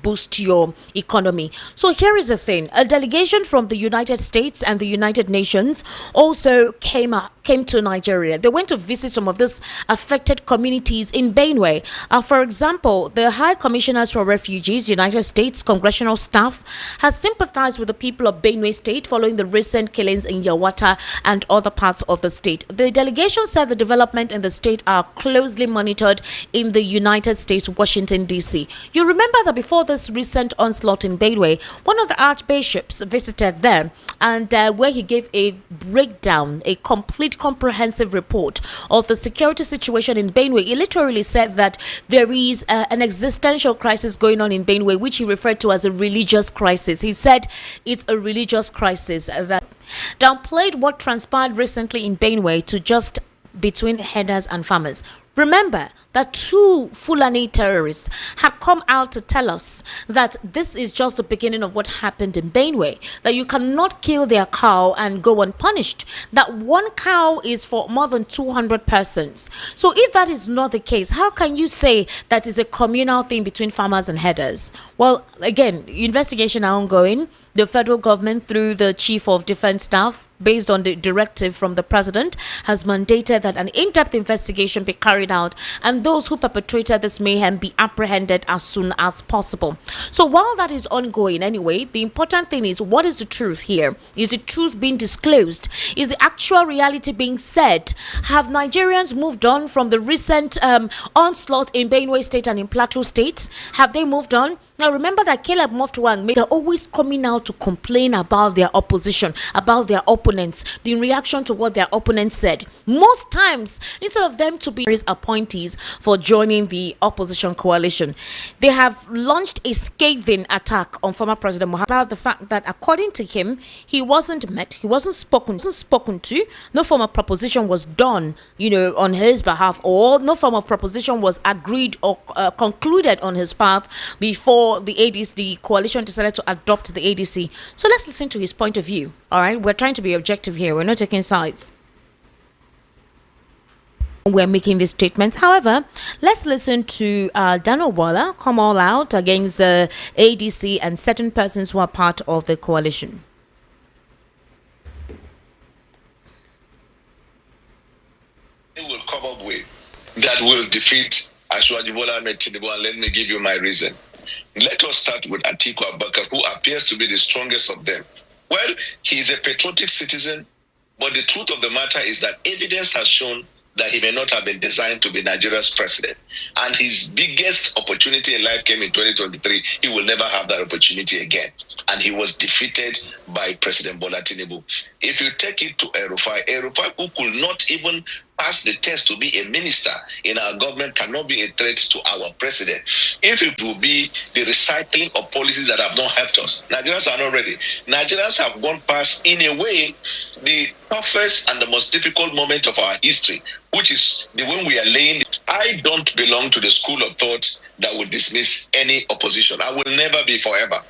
boost your economy. So here is the thing. A delegation from the United States and the United Nations also came to Nigeria. They went to visit some of these affected communities in Bayaneway. For example, the High Commissioners for Refugees, United States congressional staff, has sympathized with the people of Bayaneway State following the recent killings in Yawata and other parts of the state. The delegation said the development in the state are closely monitored in the United States, Washington, D.C. You remember that before this recent onslaught in Bayaneway, one of the archbishops visited them, and where he gave a breakdown, a complete comprehensive report of the security situation in Bayaneway. He literally said that there is an existential crisis going on in Bayaneway, which he referred to as a religious crisis. He said it's a religious crisis that downplayed what transpired recently in Bayaneway to just between herders and farmers. Remember that 2 Fulani terrorists had come out to tell us that this is just the beginning of what happened in Bayaneway, that you cannot kill their cow and go unpunished, that 1 cow is for more than 200 persons. So if that is not the case, how can you say that is a communal thing between farmers and herders? Well, again, investigations are ongoing. The federal government, through the Chief of Defense Staff, based on the directive from the president, has mandated that an in-depth investigation be carried out and those who perpetrated this mayhem be apprehended as soon as possible. So while that is ongoing anyway, the important thing is, what is the truth here? Is the truth being disclosed? Is the actual reality being said? Have Nigerians moved on from the recent onslaught in Bayaneway State and in Plateau State? Have they moved on? Now remember that Caleb Moftuang, they're always coming out to complain about their opposition, about their opponents, in reaction to what their opponents said. Most times, instead of them to be appointees for joining the opposition coalition, they have launched a scathing attack on former President Muhammad about the fact that, according to him, he wasn't met, he wasn't spoken to, no form of proposition was done, on his behalf, or no form of proposition was agreed or concluded on his behalf before the ADC, the coalition decided to adopt the ADC. So let's listen to his point of view. All right, we're trying to be objective here. We're not taking sides. We're making these statements. However, let's listen to Dano Wala come all out against the ADC and certain persons who are part of the coalition. They will come up with that will defeat Ashwaji Bola Ahmed Tinubu, and let me give you my reason. Let us start with Atiku Abubakar, who appears to be the strongest of them. Well, he is a patriotic citizen, but the truth of the matter is that evidence has shown that he may not have been designed to be Nigeria's president. And his biggest opportunity in life came in 2023. He will never have that opportunity again. And he was defeated by President Bola Tinubu. If you take it to El-Rufai, who could not even pass the test to be a minister in our government, cannot be a threat to our president. If it will be the recycling of policies that have not helped us, Nigerians are not ready. Nigerians have gone past, in a way, the toughest and the most difficult moment of our history, which is the one we are laying. I don't belong to the school of thought that will dismiss any opposition. I will never be forever.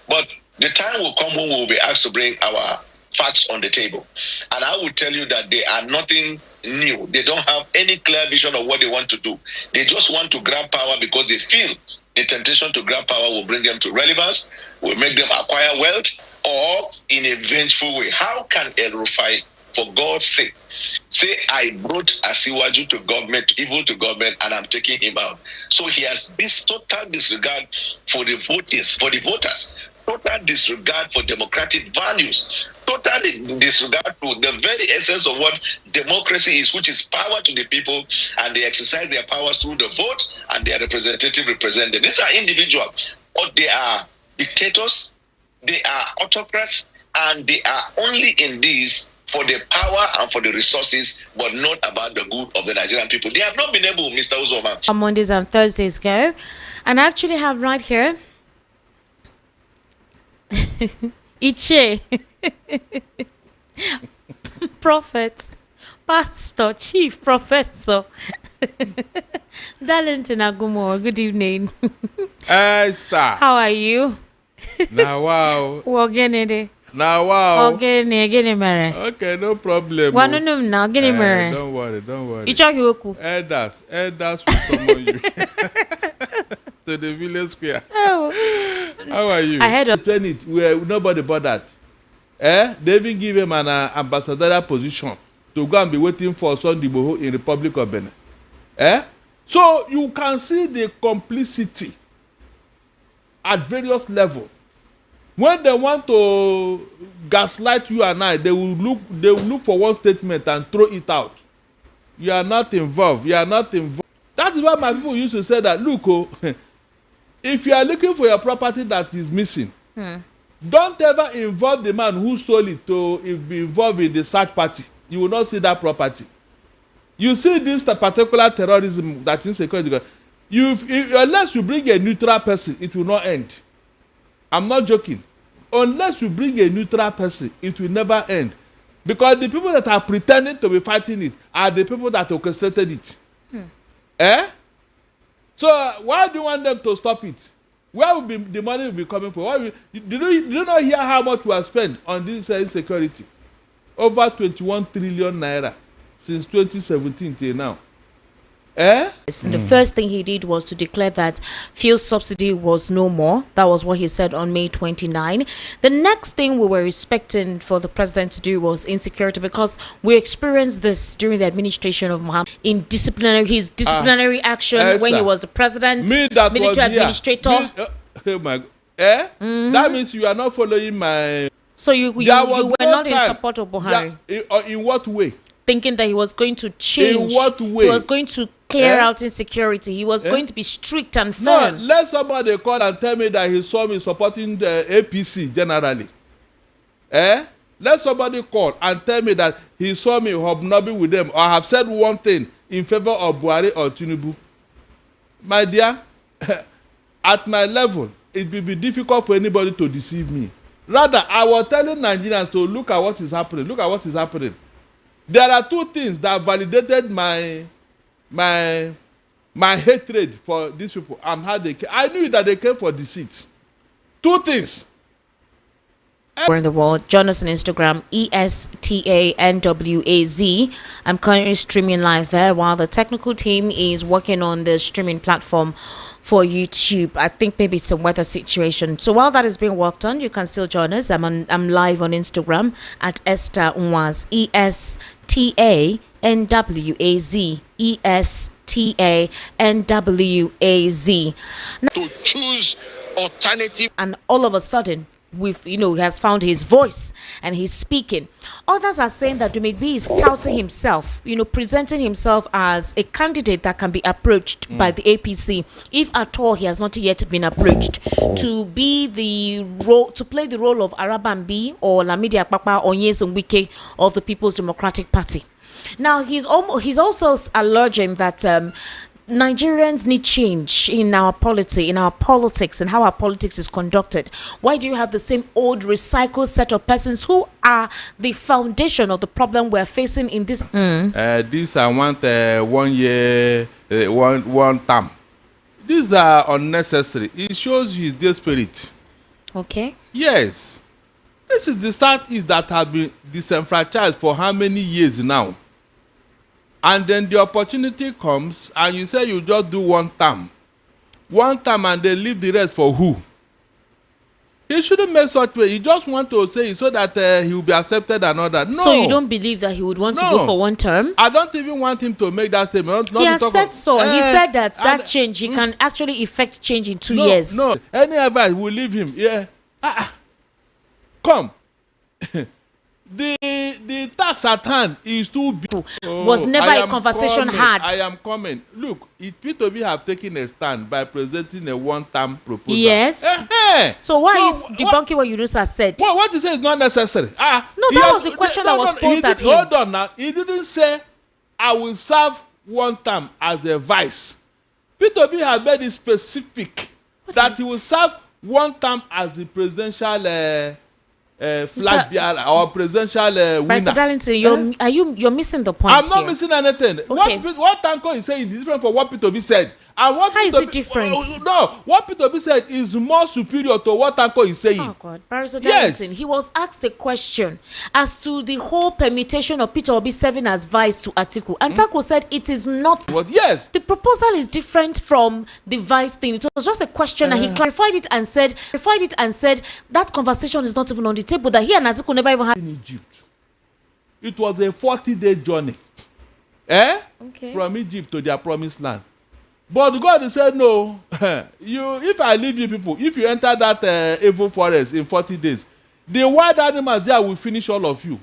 But the time will come when we will be asked to bring our facts on the table. And I will tell you that they are nothing new. They don't have any clear vision of what they want to do. They just want to grab power because they feel the temptation to grab power will bring them to relevance, will make them acquire wealth, or in a vengeful way. How can El-Rufai, for God's sake, say, I brought Asiwaju to government, evil to government, and I'm taking him out? So he has this total disregard for the voters, total disregard for democratic values, total disregard to the very essence of what democracy is, which is power to the people, and they exercise their powers through the vote, and their representative represent them. These are individuals, or they are dictators, they are autocrats, and they are only in these for the power and for the resources, but not about the good of the Nigerian people. They have not been able, Mr. Uzoma. On Mondays and Thursdays go, and I actually have right here Iche prophet, pastor, chief professor Darlington Agumo. Good evening. Esther, how are you? Now wow. Now wow. Okay, no problem. Now don't worry. Elders will summon you to the village square. Oh, How are you? I heard of explain it where nobody bothered. They even give him an ambassadorial position to go and be waiting for Sunday Igboho in Republic of Benin. So you can see the complicity at various levels. When they want to gaslight you and I, they will look for one statement and throw it out. You are not involved. You are not involved. That is why my people used to say that, look, if you are looking for your property that is missing, don't ever involve the man who stole it to be involved in the search party. You will not see that property. You see this particular terrorism that is insecurity. Unless you bring a neutral person, it will not end. I'm not joking. Unless you bring a neutral person, it will never end. Because the people that are pretending to be fighting it are the people that orchestrated it. So why do you want them to stop it? Where will the money will be coming from? Did you not hear how much we have spent on this insecurity? Over 21 trillion naira since 2017 till now. And the first thing he did was to declare that fuel subsidy was no more. That was what he said on May 29. The next thing we were expecting for the president to do was insecurity, because we experienced this during the administration of Muhammad in his disciplinary action when he was the president, military administrator. Oh my God. That means you are not following my... So you were not in support of Buhari? In what way? Thinking that he was going to change. In what way? He was going to clear out insecurity. He was going to be strict and firm. No, let somebody call and tell me that he saw me supporting the APC generally. Let somebody call and tell me that he saw me hobnobbing with them or have said one thing in favor of Buhari or Tinubu. My dear, at my level, it will be difficult for anybody to deceive me. Rather, I was telling Nigerians to look at what is happening. Look at what is happening. There are two things that validated my hatred for these people and how they came. I knew that they came for deceit. Two things. We're in the world. Join us on Instagram, ESTANWAZ. I'm currently streaming live there while the technical team is working on the streaming platform for YouTube. I think maybe it's a weather situation. So while that is being worked on, you can still join us. I'm live on Instagram at Esther Nwaz, ESTANWAZ, ESTANWAZ. To choose alternative. And all of a sudden, he has found his voice and he's speaking. Others are saying that Dumebi is touting himself, presenting himself as a candidate that can be approached by the APC, if at all he has not yet been approached, to play the role of Arabambi or Lamidi Akpakpa or Nyesom Wike of the People's Democratic Party. Now he's also alleging that Nigerians need change in our politics and how our politics is conducted. Why do you have the same old recycled set of persons who are the foundation of the problem we're facing in this? This I want 1 year, one term. These are unnecessary. It shows his desperate. Okay. Yes. This is the Southeast that have been disenfranchised for how many years now? And then the opportunity comes and you say you just do one term and then leave the rest for who? He shouldn't make such way. He just want to say it so that he will be accepted and all that. No. So you don't believe that he would want to go for one term? I don't even want him to make that statement. He has said so. He said that change, he can actually effect change in 2 years. No, any advice will leave him. Yeah. Come. The tax at hand is too big. Was never a conversation had. I am coming. Look, if P2B have taken a stand by presenting a one-term proposal. Yes. So why is debunking what Yunusa said? What he said is not necessary. No, that was the question that was posed at him. Hold on now. He didn't say, I will serve one term as a vice. P2B has made it specific that he will serve one term as the presidential flag bearer or presidential winner. Mr. Darlington, you're missing the point. I'm not missing anything. Okay. What Tanko is saying is different from what P2B said. And what How is it different? No, what Peter Obi said is more superior to what Tanko is saying. Oh God, Barrister Yes. Darlington, he was asked a question as to the whole permutation of Peter Obi serving as vice to Atiku, and Tanko said it is not. What? Yes. The proposal is different from the vice thing. It was just a question, and he clarified it and said that conversation is not even on the table. That he and Atiku never even had In Egypt, it was a 40-day journey, Okay. from Egypt to their promised land. But God said, no, if I leave you people, if you enter that evil forest in 40 days, the wild animals there will finish all of you.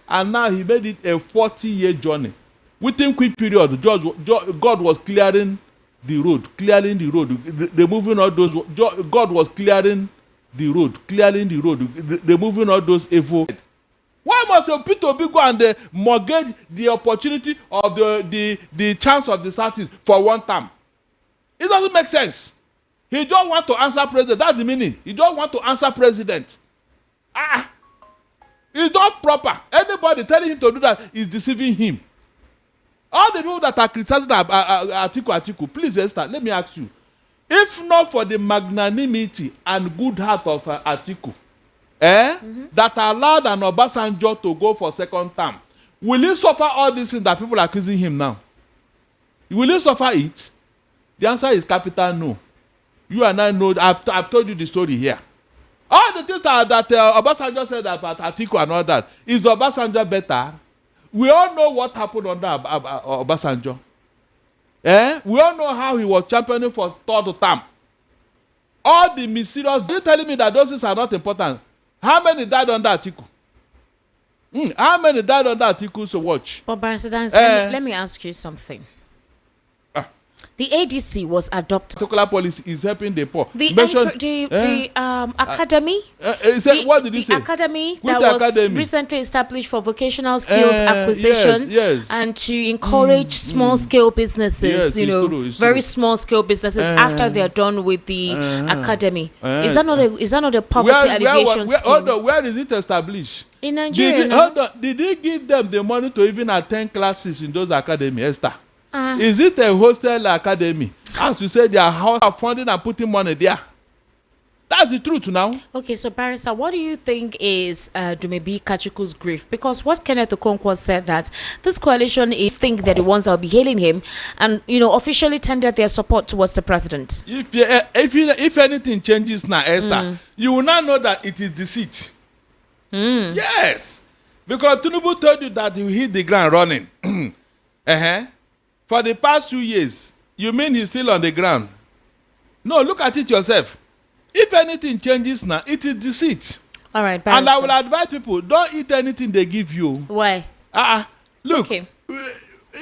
And now he made it a 40-year journey. Within quick period, God was clearing the road, removing all those. God was clearing the road, removing all those evil. Why must Peter Obi go and mortgage the opportunity of the chance of the Southeast for one term? It doesn't make sense. He don't want to answer president. That's the meaning. He don't want to answer president. It's not proper. Anybody telling him to do that is deceiving him. All the people that are criticizing Atiku, please, Esther, let me ask you. If not for the magnanimity and good heart of Atiku, that allowed an Obasanjo to go for second term, will he suffer all these things that people are accusing him now? Will he suffer it? The answer is capital no. You and I know. I've told you the story here. All the things that Obasanjo said about Atiku and all that, is Obasanjo better? We all know what happened under Obasanjo. We all know how he was championing for third term. All the mysterious. Are you telling me that those things are not important? How many died under Atiku? How many died under Atiku? So watch. But Barrister Darlington, let me ask you something. The ADC was adopted. Particular policy is helping the poor. The academy. What did he say? The academy Which that academy? was recently established for vocational skills acquisition, yes. and to encourage small scale businesses. Yes, it's very true. small scale businesses after they are done with the academy. Is that not a poverty alleviation scheme? Where is it established? In Nigeria. Did he give them the money to even attend classes in those academies, Esther? Is it a hostel academy? As you say, their house are funding and putting money there. That's the truth now. Okay, so Barrister, what do you think is Dumebi Kachiku's grief? Because what Kenneth Okonkwo said that this coalition is think that the ones that will be hailing him and officially tendered their support towards the president. If anything changes now, Esther, you will not know that it is deceit. Yes, because Tinubu told you that he will hit the ground running. For the past 2 years, you mean he's still on the ground? No, look at it yourself. If anything changes now, it is deceit. All right, Barrister. And I will advise people, don't eat anything they give you. Why? Look,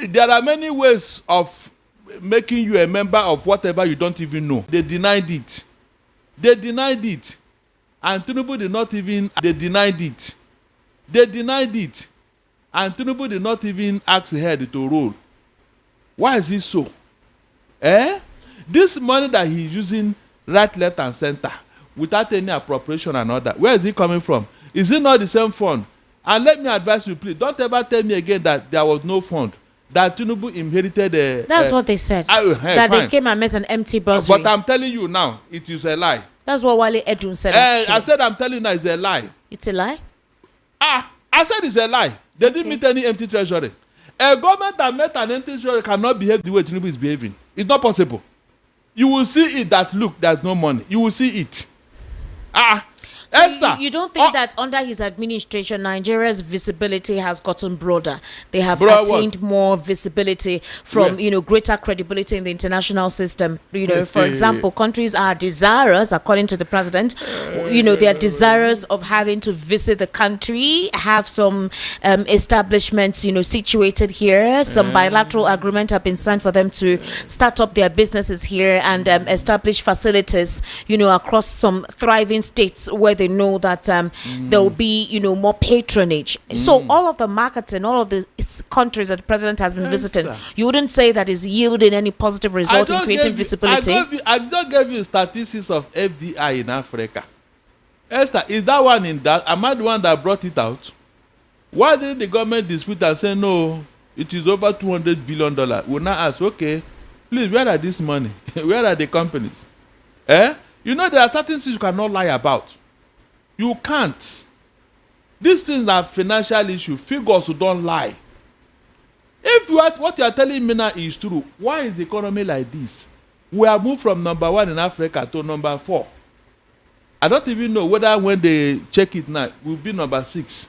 there are many ways of making you a member of whatever you don't even know. They denied it. And Tinubu did not even, they denied it. And Tinubu did not even ask head to roll. Why is it so? This money that he's using right, left, and center without any appropriation and all that, where is it coming from? Is it not the same fund? And let me advise you, please, don't ever tell me again that there was no fund. That Tinubu inherited. That's what they said. That fine. They came and met an empty bursary. But I'm telling you now, it is a lie. That's what Wale Edun said. I said I'm telling you now, it's a lie. It's a lie? I said it's a lie. They didn't meet any empty treasury. A government that met an empty treasury cannot behave the way Tinubu is behaving. It's not possible. You will see it that, look, there's no money. You will see it. So Esther, you don't think that under his administration, Nigeria's visibility has gotten broader? They have attained more visibility from, greater credibility in the international system. For example, countries are desirous, according to the president, they are desirous of having to visit the country, have some establishments, situated here. Some bilateral agreement have been signed for them to start up their businesses here and establish facilities, across some thriving states where they know that there will be more patronage. So all of the marketing, all of the countries that the president has been visiting, you wouldn't say that is yielding any positive result in creating visibility? I just gave you statistics of FDI in Africa. Esther, is that one in that? Am I the one that brought it out? Why didn't the government dispute and say no, it is over $200 billion? We'll now ask, okay, Please, where are this money? Where are the companies? You know, there are certain things you cannot lie about. You can't. These things are financial issue. Figures don't lie. If what you are telling me now is true, why is the economy like this? We have moved from number 1 in Africa to number 4. I don't even know whether when they check it now, we'll be number 6.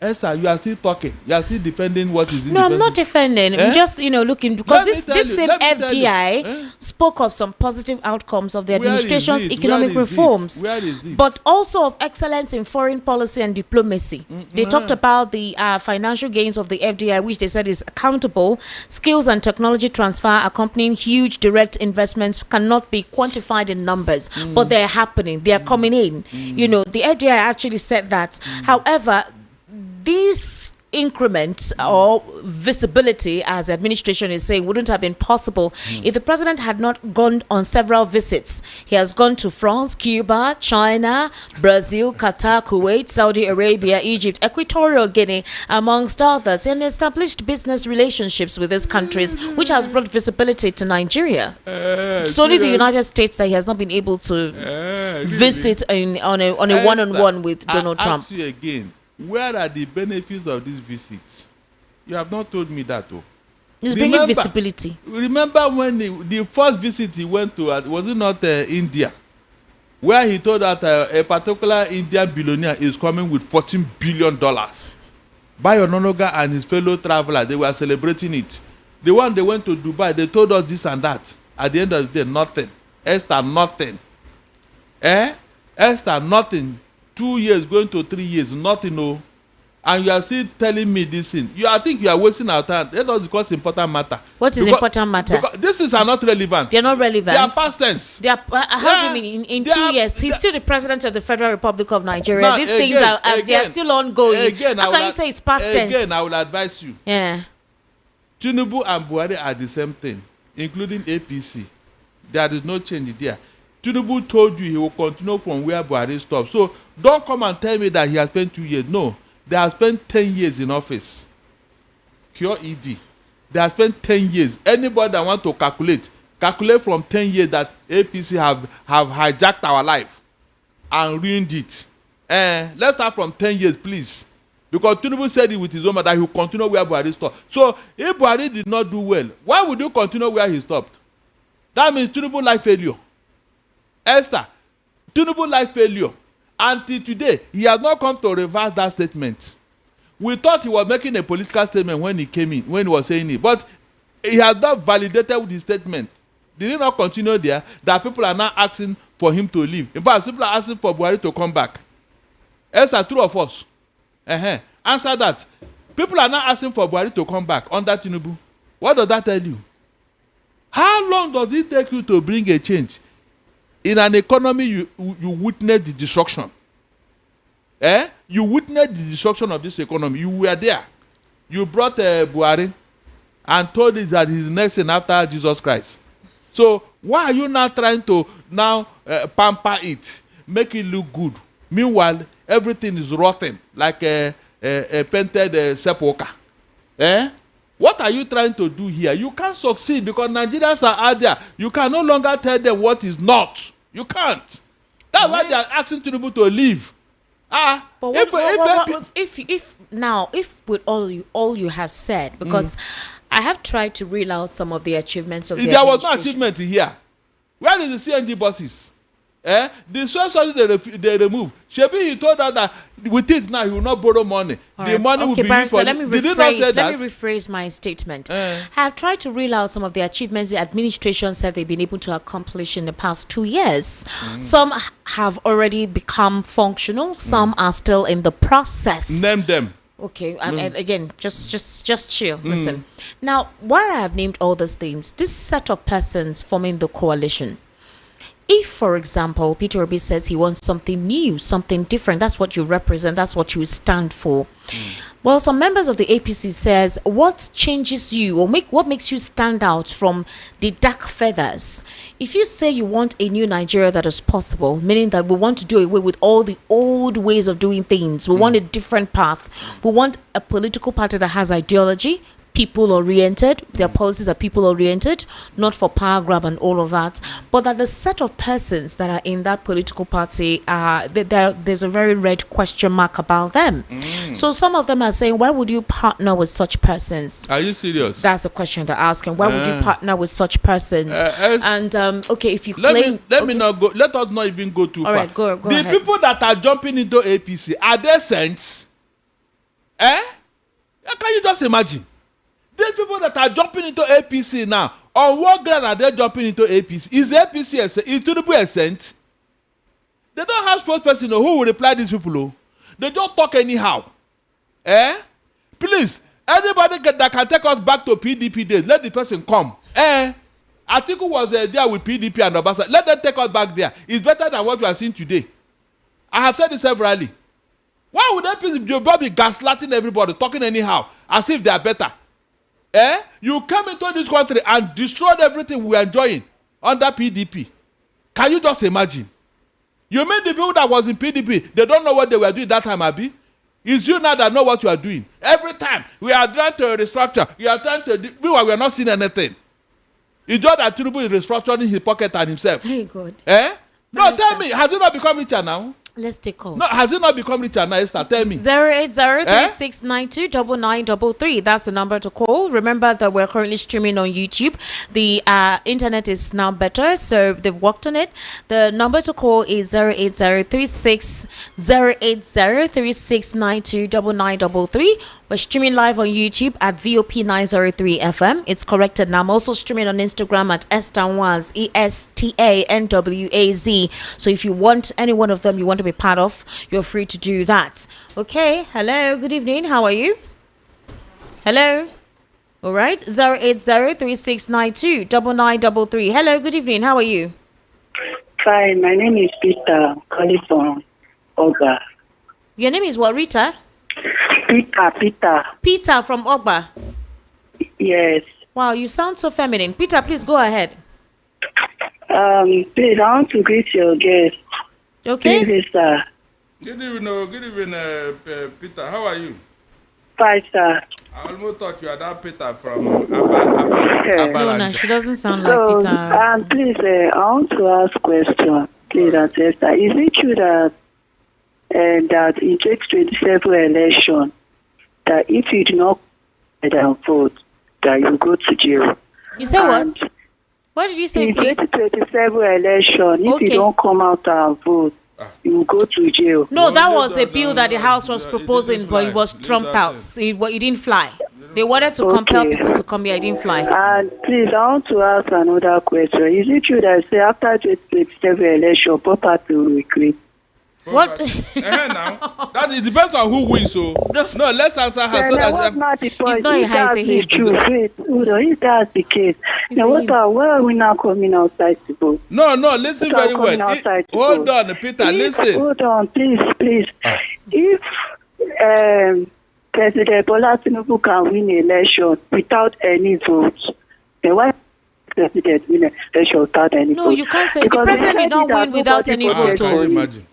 Esther, you are still talking. You are still defending what is in No, I'm not defending. I'm just, looking, because this same FDI spoke of some positive outcomes of the administration's economic reforms. Where is it? But also of excellence in foreign policy and diplomacy. They talked about the financial gains of the FDI, which they said is accountable. Skills and technology transfer accompanying huge direct investments cannot be quantified in numbers, but they're happening. They are coming in. The FDI actually said that. However, these increments or visibility, as the administration is saying, wouldn't have been possible if the president had not gone on several visits. He has gone to France, Cuba, China, Brazil, Qatar, Kuwait, Saudi Arabia, Egypt, Equatorial Guinea, amongst others, and established business relationships with these countries, which has brought visibility to Nigeria. It's only the United States that he has not been able to visit on a one-on-one with Donald Trump. Ask you again. Where are the benefits of this visit? You have not told me that. It's bringing visibility. Remember when the first visit he went to, was it not India? Where he told that a particular Indian billionaire is coming with $14 billion. Bayo Onanuga and his fellow travelers, they were celebrating it. The one they went to Dubai, they told us this and that. At the end of the day, nothing. Esther, nothing. Esther, nothing. 2 years going to 3 years, nothing. No, and you are still telling me this thing. I think you are wasting our time. Let us discuss important matter. What is important matter? Because these things are not relevant. They are not relevant. They are past tense. They are. How do you mean? In 2 years, he's still the president of the Federal Republic of Nigeria. Now, these things are they are still ongoing. How can you say it's past tense? Again, I will advise you. Yeah. Tinubu and Buhari are the same thing, including APC. There is no change there. Tinubu told you he will continue from where Buhari stopped. So don't come and tell me that he has spent 2 years. No, they have spent 10 years in office. Cure ED. They have spent 10 years. Anybody that want to calculate from 10 years that APC have hijacked our life and ruined it. Let's start from 10 years, please. Because Tinubu said it with his own mouth that he will continue where Buhari stopped. So if Buhari did not do well, why would you continue where he stopped? That means Tinubu life failure. Esther, Tinubu life failure. Until today, he has not come to reverse that statement. We thought he was making a political statement when he came in, when he was saying it. But he has not validated with his statement. Did he not continue there? That people are now asking for him to leave. In fact, people are asking for Buhari to come back. Esther, true or false? Answer that. People are now asking for Buhari to come back under Tinubu. What does that tell you? How long does it take you to bring a change? In an economy, you witness the destruction. You witnessed the destruction of this economy. You were there. You brought Buhari and told us that he's next in after Jesus Christ. So why are you now trying to pamper it, make it look good? Meanwhile, everything is rotten like a painted sepulcher. What are you trying to do here? You can't succeed because Nigerians are out there. You can no longer tell them what is not. You can't. That's why they are asking Tinubu to leave. But if with all you have said, because I have tried to reel out some of the achievements of the there was no achievement here. Where is the CNG buses? The subsidy they removed. Shebi, he told her that with it now he will not borrow money. The money will be used for. Let me rephrase my statement. I have tried to reel out some of the achievements the administration said they've been able to accomplish in the past 2 years. Some have already become functional. Some are still in the process. Name them. Okay, and again, just chill. Listen. Now, while I have named all these things, this set of persons forming the coalition. If, for example, Peter Obi says he wants something new, something different, that's what you represent, that's what you stand for. Well, some members of the APC says, what changes you or what makes you stand out from the dark feathers? If you say you want a new Nigeria that is possible, meaning that we want to do away with all the old ways of doing things, we want a different path, we want a political party that has ideology, people-oriented. Their policies are people-oriented, not for power grab and all of that. But that the set of persons that are in that political party, there's a very red question mark about them. So some of them are saying, why would you partner with such persons? Are you serious? That's the question they're asking. Why would you partner with such persons? Okay, if you claim... Let me not go. Let us not even go too far. All right, go ahead. The people that are jumping into APC, are they saints? Can you just imagine? These people that are jumping into APC now, on what ground are they jumping into APC? Is APC a saint? Is Tinubu a saint? They don't have spokesperson who will reply these people. They don't talk anyhow. Please, anybody that can take us back to PDP days, let the person come. Atiku was there with PDP and Obasa. Let them take us back there. It's better than what we are seeing today. I have said this severally. Why would that people be gaslighting everybody, talking anyhow, as if they are better? You came into this country and destroyed everything we are enjoying under PDP. Can you just imagine? You mean the people that was in PDP, they don't know what they were doing that time, Abi? It's you now that know what you are doing. Every time we are trying to restructure, we are trying to meanwhile we are not seeing anything. It's just that Tinubu is restructuring his pocket and himself. Hey, God. No, tell me, has he not become richer now? Let's take calls. No, has it not become richer now, Esther? Tell me. 08036929933. That's the number to call. Remember that we're currently streaming on YouTube. The internet is now better, so they've worked on it. The number to call is 08036929933. We're streaming live on YouTube at VOP903 FM. It's corrected now. I'm also streaming on Instagram at Estanwaz, ESTANWAZ. So if you want any one of them you want to be part of, you're free to do that. Okay. Hello. Good evening. How are you? Hello. All right. 08036929933. Hello. Good evening. How are you? Fine. My name is Peter, calling from Ogba. Your name is what, Rita? Peter from Ogba. Yes. Wow, you sound so feminine. Peter, please go ahead. Please, I want to greet your guest. Okay. Please, sir. Good evening, Peter. How are you? Fine, sir. I almost thought you are that Peter from Abba. No, she doesn't sound like Peter. Please, I want to ask a question. Please, Esther. Is it true that in 2027 election, that if you do not vote, that you go to jail? You say what? What did you say, please? In 2027 election, if you don't come out and vote, you will go to jail. No, that was a bill that the House was proposing, but it was trumped out. It didn't fly. They wanted to compel people to come here. It didn't fly. And please, I want to ask another question. Is it true that say after 2027 election, property will increase? What? Now, that it depends on who wins. So no, let's answer her. So that what's not the point? It's not If that's the truth, if that's the case, now where are we now coming outside to vote? No, listen very well. Hold on, Peter, listen. Hold on, please. If President Bola Tinubu can win election without any votes, then why President win election without any votes? No, you can't say the president did not win without any vote. Can you imagine?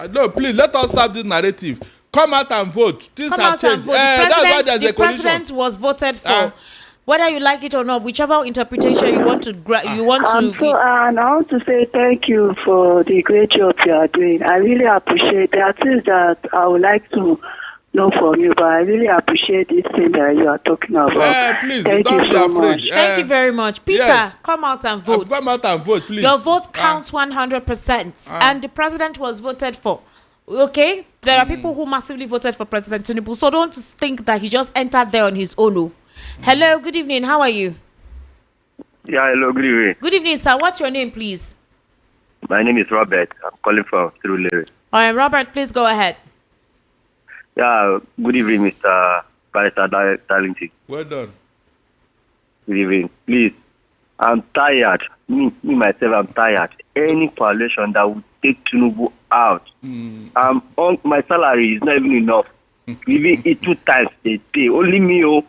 No, please let us stop this narrative. Come out and vote. Things have changed. That's why there's a coalition. The president was voted for. Whether you like it or not, whichever interpretation you want to, and I want to say thank you for the great job you are doing. I really appreciate it. There are things that I would like to know from you, but I really appreciate this thing that you are talking about. Please, thank don't you be so afraid. much. Thank you very much. Peter, yes. Come out and vote. Come out and vote, please. Your vote counts 100%. And the president was voted for. Okay? There are people who massively voted for President Tinubu, so don't think that he just entered there on his own. Hello, good evening. How are you? Yeah, hello, good evening. Good evening, sir. What's your name, please? My name is Robert. I'm calling from Surulere. All right, Robert, please go ahead. Yeah, good evening, Mr. Barrister Darlington. Well done. Good evening. Please, I'm tired. Me myself, I'm tired. Any coalition that would take Tinubu out, my salary is not even enough. Even eat 2 times a day. Only me,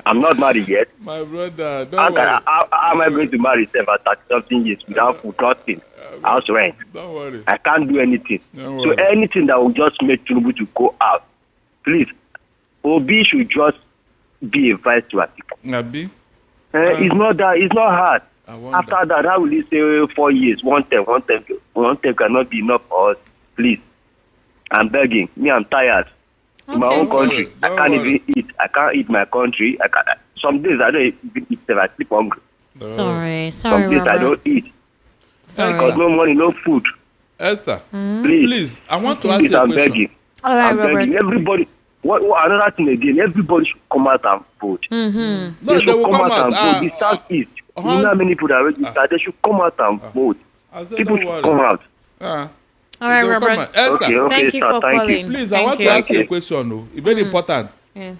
I'm not married yet. My brother, don't worry. How am I going to marry myself at 30-something years without food, nothing, house rent? Don't worry. I can't do anything. Don't So worry. anything that will just make Tinubu to go out, please, Obi should just be a vice to Atiku? Abi. It's not that. It's not hard. wonder. After that, how will you say 4 years? One term cannot be enough for us. Please, I'm begging. Me, I'm tired. In my own country, I can't even eat. I can't eat my country. Some days I don't even eat. I sleep hungry. Sorry, Some days Robert. I don't eat. Sorry. Because no money, no food. Esther, Please, I want to ask you a I'm question. begging. All right, I'm Robert. begging. Everybody. What another thing again? Everybody should come out and vote. No, They should they will come come out and out. vote. The Southeast. You know how many people that registered? They should come out and vote. I said, People don't should worry. come out. All right, They will come Robert. out. Esther, Okay, Thank you sir, for thank calling. you. please, I Thank want you. to ask you a Okay. question. No, it's very important. Yeah.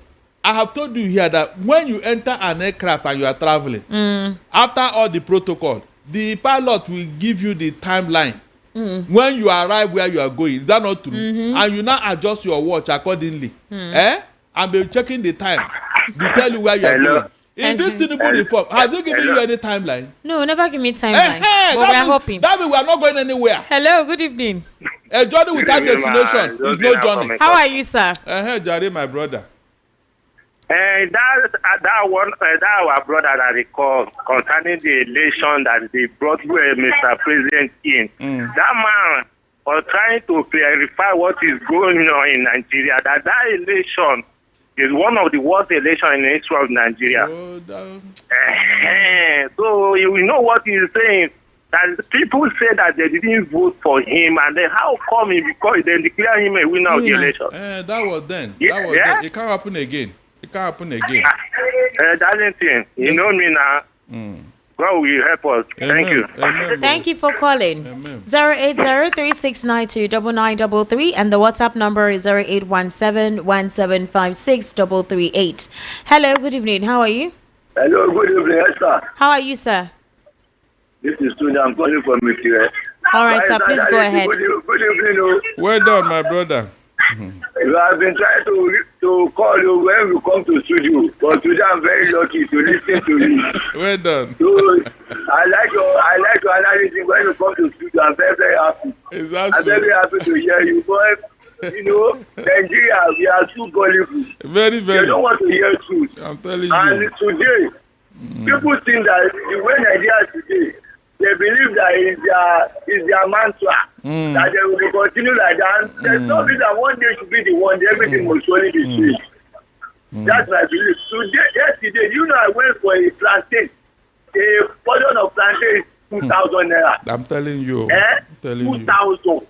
I have told you here that when you enter an aircraft and you are traveling, after all the protocol, the pilot will give you the timeline. When you arrive where you are going, is that not true? And you now adjust your watch accordingly. And be checking the time to tell you where you are Hello? going. In this Tinubu reform, has he given you any timeline? No, never give me timeline. But we are hoping. That means we are not going anywhere. Hello, good evening. A journey without destination is no journey. How are you, sir? Jare, my brother. That our brother that they call concerning the election that they brought Mr. President in. That man was trying to clarify what is going on in Nigeria. That election is one of the worst elections in the history of Nigeria. So you know what he's saying. That people say that they didn't vote for him, and then how come because they declare him a winner of the election? That was then. Yeah, That was then. It can't happen again. It can't happen again. That's the thing. You know me now. God will help us. Thank you. Amen, Thank you for calling. Amen. 080-3692-9933 and the WhatsApp number is 0817-1756-338. Hello, good evening. How are you? Hello, good evening, Esther. How are you, sir? This is Tony. I'm calling from Mikire. All right, sir. Please go ahead. Good evening. Well done, my brother. You have been trying to call you when we come to studio, but today I'm very lucky to listen to you. Well done. So I like your analysis when you come to studio. I'm very, very happy. Is that I'm so? very happy to hear you. But you know, Nigeria, we are too gullible. Very, They very. don't want to hear truth. I'm telling And you. today, people think that the way Nigeria is today, they believe that is their mantra. That they will continue like that. There's no reason that one day should be the one day everything will surely be changed. That's my belief. Yesterday, you know, I went for a plantain. A portion of plantain is 2,000 naira. I'm telling you. Eh? I'm telling you. 2,000.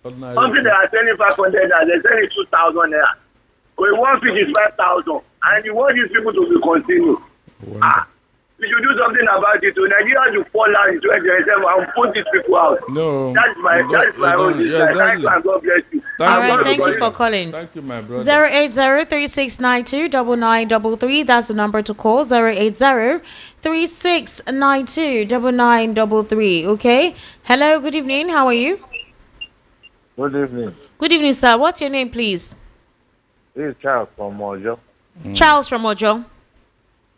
Ordinary Something food. they are selling 500 naira, they're selling 2,000 naira. But one fish is 5,000. And you want these people to be continued. Wonder. We should do something about it. So Nigeria should fall out in 2027 and put these people out. No. That's my own. Yeah, Thank you, exactly. and God bless you. Thank All you. right, thank you for calling. Thank you, my brother. 080-3692-9933. That's the number to call. 080-3692-9933. Okay. Hello, good evening. How are you? Good evening. Good evening, sir. What's your name, please? This is Charles from Mojo. Charles from Ojo.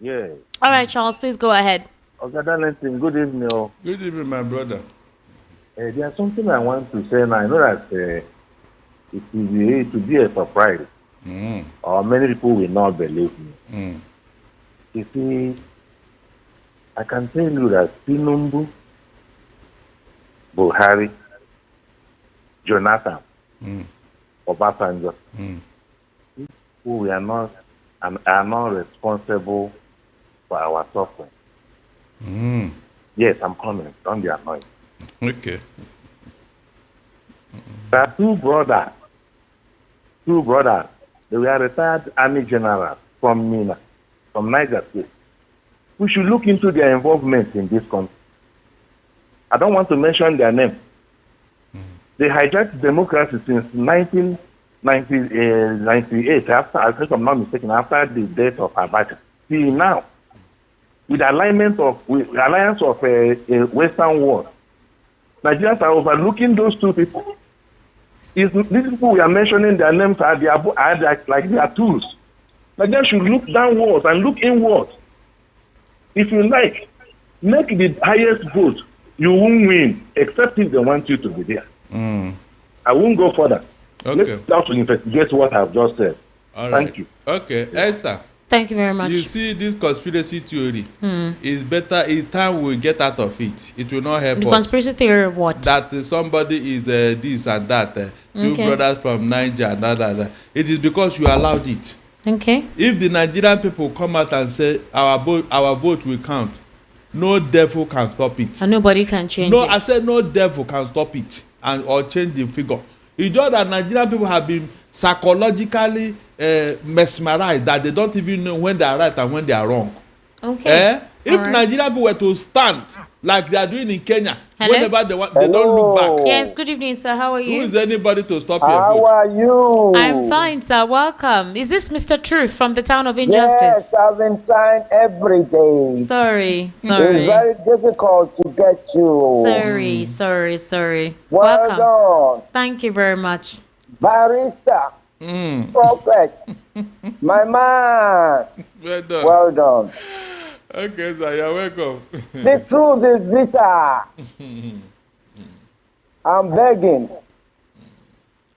Yeah. All right, Charles, please go ahead. Okay, Darlington, good evening. Good evening, my brother. There's something I want to say, and I know that it will be a surprise, or many people will not believe me. You see, I can tell you that Tinubu, Buhari, Jonathan, Obasanjo, who are not responsible for our suffering. Yes, I'm coming. Don't be annoyed. Okay. There are two brothers. They were retired army generals from Mina, from Niger State. We should look into their involvement in this country. I don't want to mention their name. They hijacked democracy since 1998, after, I think I'm not mistaken, after the death of Abacha. See now, with alliance of a Western world, Nigerians are overlooking those two people. These people we are mentioning, their names are like they are tools. Nigerians should look downwards and look inwards. If you like, make the highest vote. You won't win, except if they want you to be there. I won't go further. Okay. Let's start to investigate what I've just said. All Thank right. you. Okay, Esther. Thank you very much. You see, this conspiracy theory is better. It's time we get out of it. It will not help The us. conspiracy theory of what? That somebody is this and that. Two brothers from Niger and that. It is because you allowed it. Okay. If the Nigerian people come out and say our vote will count, no devil can stop it. And nobody can change it. No, I said no devil can stop it or change the figure. It's just that Nigerian people have been psychologically mesmerized that they don't even know when they are right and when they are wrong. Okay. If Nigerian people were to stand like they are doing in Kenya, Hello? whenever they want, they don't look back. Yes, good evening, sir. How are you? Who is anybody to stop your How vote? are you? I'm fine, sir. Welcome. Is this Mr. Truth from the town of Injustice? Yes, I've been trying every day. Sorry. It's very difficult to get you. Sorry. Well Welcome. done. Thank you very much. Barrister. Prophet. My man. Well done. Well done. Okay, sir, you're welcome. The truth is bitter. I'm begging.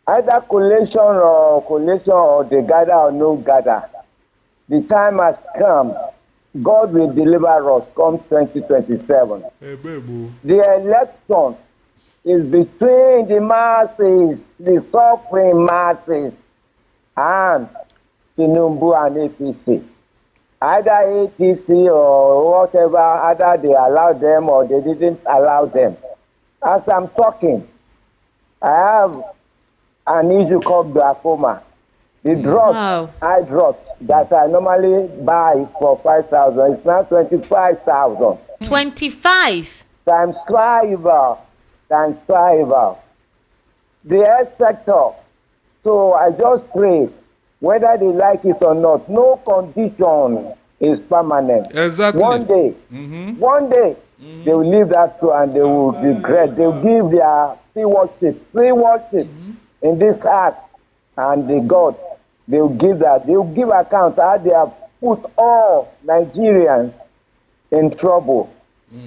Either collation or they gather or no gather. The time has come. God will deliver us come 2027. The election is between the masses, the suffering masses, and Tinubu and APC. Either APC or whatever, either they allowed them or they didn't allow them. As I'm talking, I have an issue called glaucoma. The drops, eye drops that I normally buy for 5,000, it's now 25,000. 25? Times 5. The health sector. So I just pray, whether they like it or not, no condition is permanent. Exactly. One day, they will leave that too and they will regret. They will give their free worship in this heart and the God. They will give that. They will give account how they have put all Nigerians in trouble.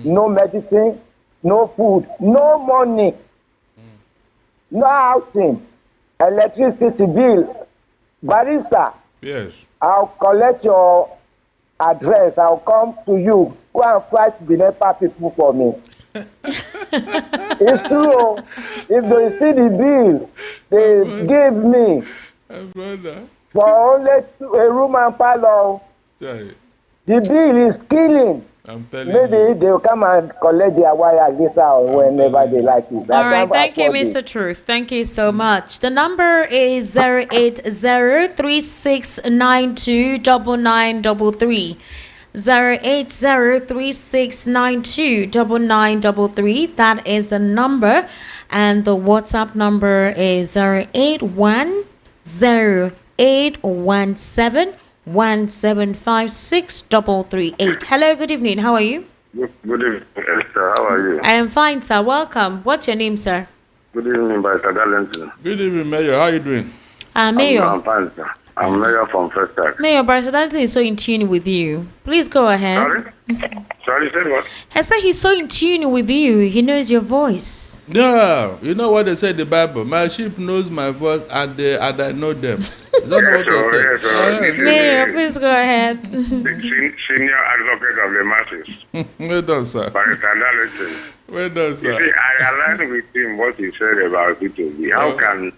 No medicine, no food, no money, no housing, electricity bill. Barrister, Yes. I'll collect your address. I'll come to you. Go and fight the NEPA people for me. It's true. If they see the bill they give me Brother. for only a room and parlor, Sorry. the bill is killing. I'm telling Maybe you. they'll come and collect their wire later or whenever they like it. All right, thank you, Mr. Truth. Thank you so much. The number is 08036929933. 08036929933. That is the number. And the WhatsApp number is 0810817175638. Hello, good evening. How are you? Good evening, Esther. How are you? I am fine, sir. Welcome. What's your name, sir? Good evening, Mr. Darlington. Good evening, Mayor. How are you doing? Mayor. I'm fine, sir. I'm Mayor from First Tag. Mayor Barcelona is so in tune with you. Please go ahead. Sorry, say what? I said he's so in tune with you. He knows your voice. No, you know what they say in the Bible? My sheep knows my voice and I know them. You don't know what they say. Mayor, please go ahead. Senior advocate of the masses. Well done, sir. Barrister Darlington. Well done, You sir. see, I aligned with him what he said about B2B. How can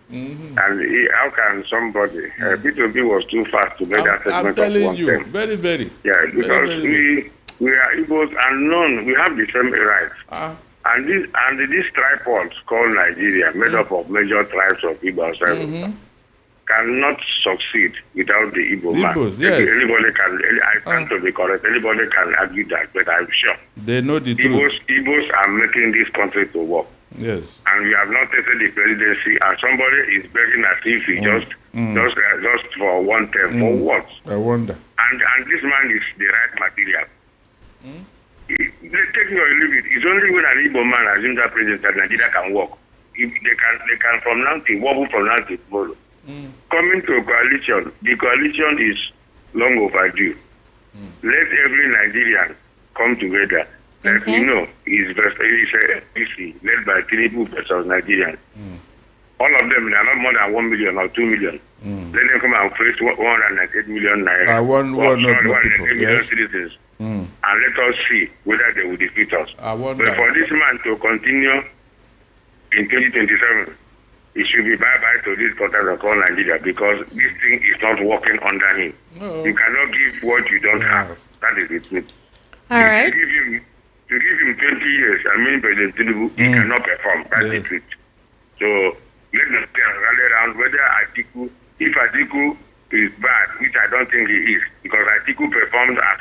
how can somebody B2B was too fast to make that segment I'm of telling one you, thing. very, very. Yeah, because very. we are Igbos and known, we have the same rights. And these tripods called Nigeria, made up of major tribes of Igbo cannot succeed without the Igbo man. Igbos, yes. Anybody can, I stand to be correct, anybody can argue that, but I'm sure. They know the truth. Igbos are making this country to work. Yes. And we have not taken the presidency, and somebody is begging as if he just for one term. For what? I wonder. And this man is the right material. Take me or leave it. It's only when an Igbo man assumes that president that Nigeria can work. If they can from now to wobble from now to tomorrow. Coming to a coalition, the coalition is long overdue. Let every Nigerian come together. You know, it's a APC led by Tinubu versus Nigerians. all of them, they are not more than 1 million or 2 million. Let them come and face 198 million naira. Million citizens. And let us see whether they will defeat us. But for this man to continue in 2027, it should be bye-bye to this country called Nigeria, because this thing is not working under him. No. You cannot give what you don't have. That is the truth. All right. To give him 20 years, President Tinubu, he cannot perform. That's the truth. So let us rally around whether Atiku, if Atiku is bad, which I don't think he is, because Atiku performed as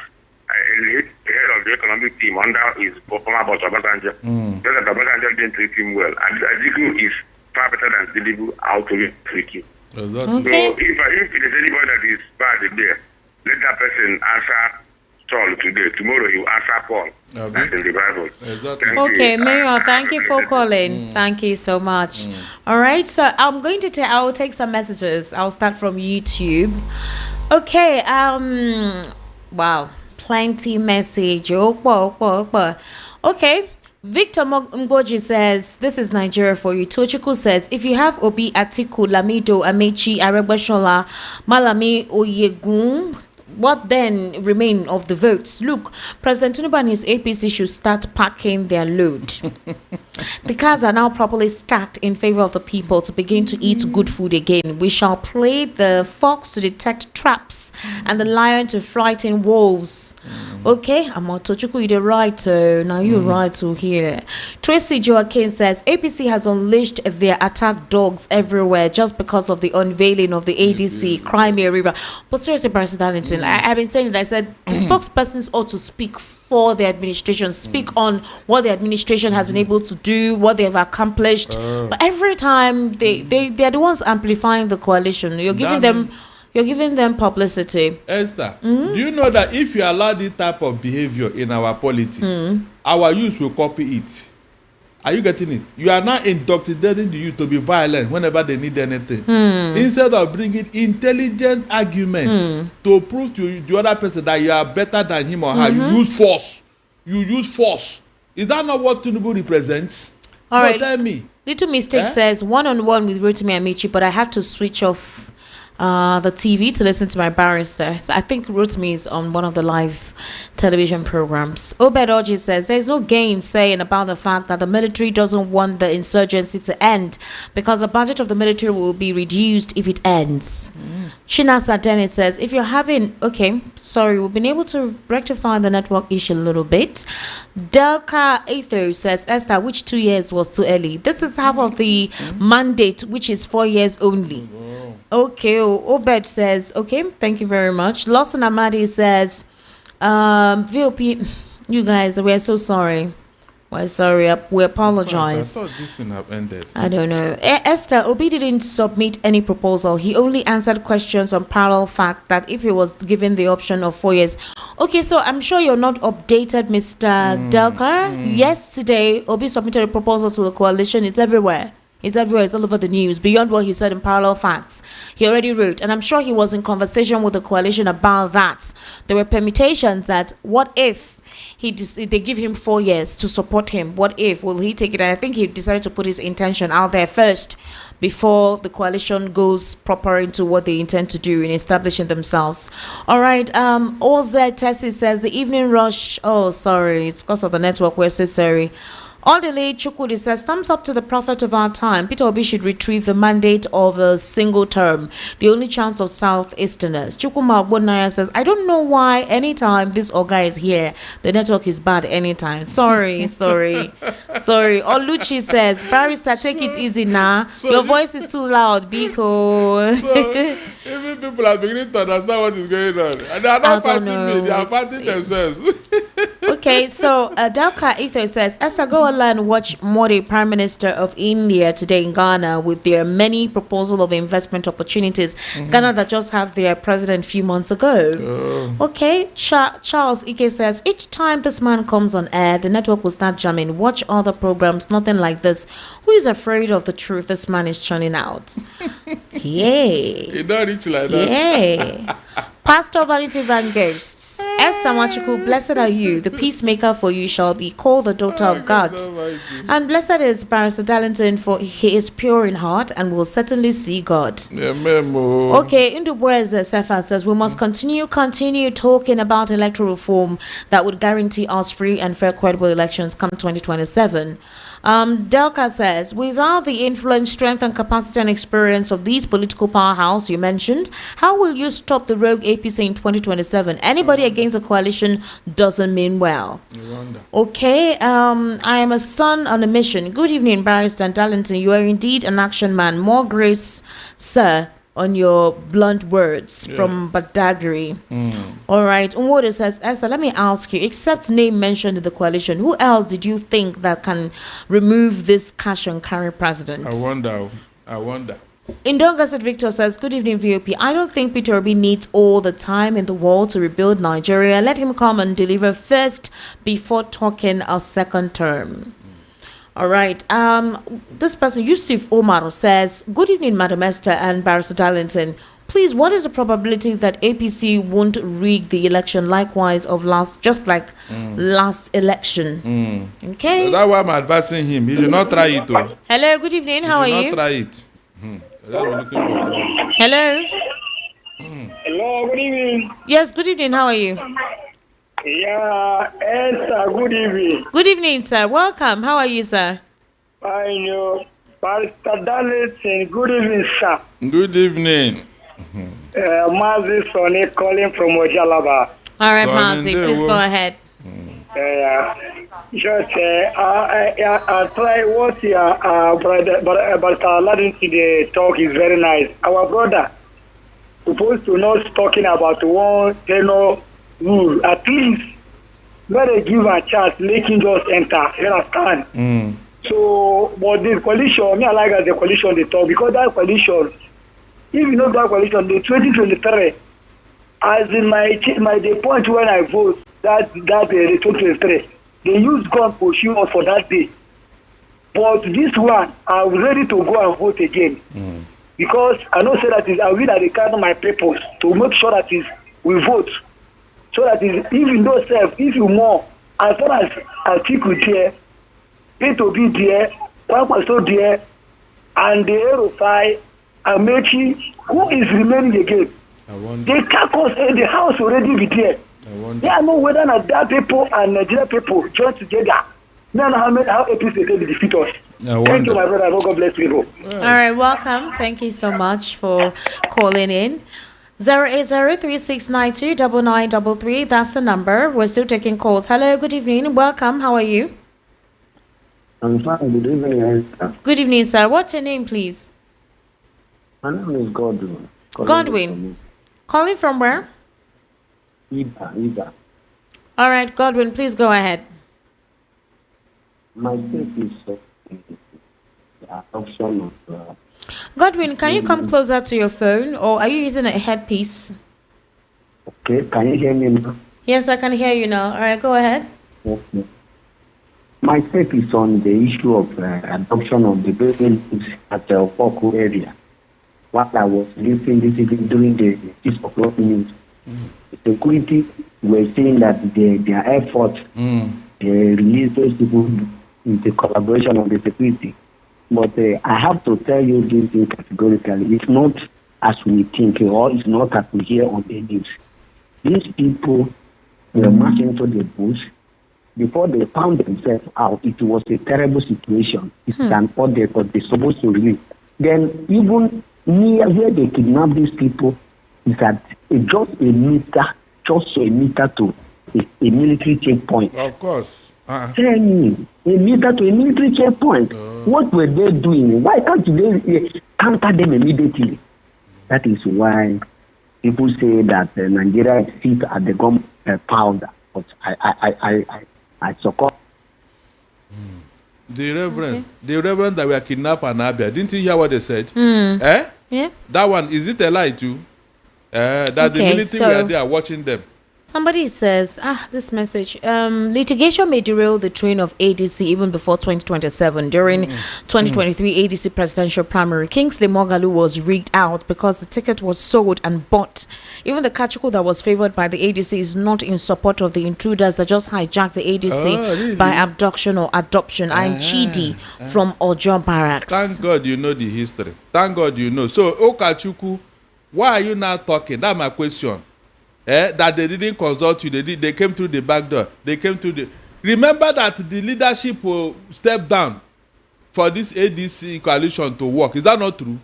head of the economic team under his former boss Obasanjo. Just that Obasanjo didn't treat him well. And Atiku is far better than Tinubu out to treat him. Okay. So if there's anybody that is bad there, let that person answer Saul today. Tomorrow you answer Paul. That's in the Bible. Okay, Mayor, thank you for calling. Thank you so much. All right, so I'm going to I will take some messages. I'll start from YouTube. Okay, wow, plenty message. Okay. Victor Mgoji says, this is Nigeria for you. Tochiko says, if you have Obi, Atiku, Lamido, Amechi, Aregbesola, Malami, Oyegun, what then remain of the votes? Look, President Tinubu and his APC should start packing their load. The cards are now properly stacked in favor of the people to begin to eat good food again. We shall play the fox to detect traps and the lion to frighten wolves. Okay, I'm on Tochuku, you're right. Now you're right to hear. Tracy Joaquin says APC has unleashed their attack dogs everywhere just because of the unveiling of the ADC Crimea River. But seriously, President Darlington, I've been saying it. I said spokespersons ought to speak for the administration, speak on what the administration has been able to do, what they have accomplished. But every time they are the ones amplifying the coalition. You're giving them publicity. Esther, do you know that if you allow this type of behavior in our polity, our youth will copy it? Are you getting it? You are now indoctrinating the youth to be violent whenever they need anything. Instead of bringing intelligent arguments to prove to the other person that you are better than him or her, you use force. You use force. Is that not what Tinubu represents? All right. Tell me. Little Mistake says, one-on-one with Rotimi Amici, but I have to switch off the TV to listen to my barrister. So I think Rotimi is on one of the live television programs. Obed Oji says there's no gain saying about the fact that the military doesn't want the insurgency to end because the budget of the military will be reduced if it ends. Chinasa Dennis says if you're having we've been able to rectify the network issue a little bit. Delka Aether says Esther, which 2 years was too early? This is half of the mandate, which is 4 years only. Okay, Obed says, okay, thank you very much. Lawson Amadi says, VOP, you guys, we're so sorry. We're sorry, we apologize. I thought this would have ended. I don't know. Esther, Obi didn't submit any proposal. He only answered questions on parallel fact that if he was given the option of 4 years. Okay, so I'm sure you're not updated, Mr. Delcar. Yesterday, Obi submitted a proposal to the coalition. It's everywhere. It's everywhere. It's all over the news. Beyond what he said in parallel facts, he already wrote, and I'm sure he was in conversation with the coalition about that. There were permutations that what if they give him 4 years to support him? What if will he take it? And I think he decided to put his intention out there first before the coalition goes proper into what they intend to do in establishing themselves. All right. Oz Tessie says the evening rush. Oh, sorry, it's because of the network. We're so sorry. All the late Chukudi says, thumbs up to the prophet of our time. Peter Obi should retrieve the mandate of a single term, the only chance of Southeasterners. Chukuma Bonaya says, I don't know why anytime this Oga is here, the network is bad anytime. Sorry. Oluchi says, Barrister, take it easy now. Your voice is too loud, Biko. So, even people are beginning to understand what is going on. And they are not fighting me, they are fighting themselves. Okay, so Dalka Ether says, Esther, go online and watch Modi, Prime Minister of India, today in Ghana with their many proposal of investment opportunities. Ghana that just had their president a few months ago. Okay, Charles Ike says, each time this man comes on air, the network will start jamming. Watch other programs, nothing like this. Who is afraid of the truth this man is churning out? Yay. You don't reach like that. Yay. Pastor Vanity Van Ghosts, Esther Machuku, blessed are you, the peacemaker, for you shall be called the daughter of God. And blessed is Barrister Darlington, for he is pure in heart and will certainly see God. Okay, in the words that Sefa says, we must continue talking about electoral reform that would guarantee us free and fair, credible elections come 2027. Delka says, without the influence, strength, and capacity and experience of these political powerhouse you mentioned, how will you stop the rogue APC in 2027? Anybody against a coalition doesn't mean well. Okay, I am a son on a mission. Good evening, Barrister Darlington. You are indeed an action man. More grace, sir, on your blunt words from Badagry. All right. Unwodo says, Esther, let me ask you, except name mentioned in the coalition, who else did you think that can remove this cash and carry president? I wonder. Indonga said Victor says, good evening, VOP. I don't think Peter Obi needs all the time in the world to rebuild Nigeria. Let him come and deliver first before talking a second term. All right. This person, Yusuf Omar, says, good evening, Madam Esther and Barrister Darlington. Please, what is the probability that APC won't rig the election likewise of last election? Okay. So that's why I'm advising him. He should not try it. Though. Hello, good evening. How are you? Not try it. Hello. Hello, good evening. Yes, good evening. How are you? Yeah, Esther, good evening. Good evening, sir. Welcome. How are you, sir? I know. Barrister Darlington, good evening, sir. Good evening. Mazi Sonny calling from Ojalaba. All right, Mazi, please go ahead. Just I try what Barrister Darlington talk is very nice. Our brother supposed to not talking about one tenor rule. At least let us give a chance, making just enter. You understand? So, but the coalition, me I like as the coalition they talk, because that coalition, if you know that coalition, the 2023, as in the point when I vote that the 2023, they use gun pursue us for that day. But this one, I'm ready to go and vote again. Because I know say that is I will at the count my papers to make sure that is we vote. So that is even though self, if you more, as far as Atiku there, P2B there, Kwankwaso there, and the Erofai, Amechi, who is remaining again? They caucus in the house already be there. They are not whether not that people and Nigeria people join together. No, how APC can defeat us. Thank you, my brother. God bless you. All right, welcome. Thank you so much for calling in. 08036929933. That's the number. We're still taking calls. Hello, good evening. Welcome. How are you? I'm fine. Good evening. Good evening, sir. What's your name, please? My name is Godwin. Godwin. Calling from where? Ida. All right, Godwin, please go ahead. My take is the adoption of. Godwin, can you come closer to your phone, or are you using a headpiece? Okay, can you hear me now? Yes, I can hear you now. All right, go ahead. Okay. My take is on the issue of adoption of the buildings at the Opoku area. What I was listening this evening during the 6 o'clock news, the security were saying that their effort release those people in the collaboration of the security. But I have to tell you this thing categorically. It's not as we think, or it's not as we hear on the news. These people were marching into the bush. Before they found themselves out, it was a terrible situation. It's an order, but they're supposed to leave. Then even near where they kidnap these people is at just a meter to a military checkpoint. Of course. Tell me, a meter to a military checkpoint. What were they doing? Why can't they counter them immediately? That is why people say that Nigeria sits at the gunpowder. But I support. The reverend that were kidnapped in Abia, didn't you hear what they said? Yeah. That one, is it a lie too? That the military were there watching them. Somebody says, this message, litigation may derail the train of ADC even before 2027. During 2023 ADC presidential primary, Kingsley Moghalu was rigged out because the ticket was sold and bought. Even the Kachiko that was favored by the ADC is not in support of the intruders that just hijacked the ADC by abduction or adoption. I'm Chidi from Ojo Barracks. Thank God you know the history. Thank God you know. So, Okachuku, why are you now talking? That's my question. That they didn't consult you. They came through the back door. They came through the... Remember that the leadership will step down for this ADC coalition to work. Is that not true?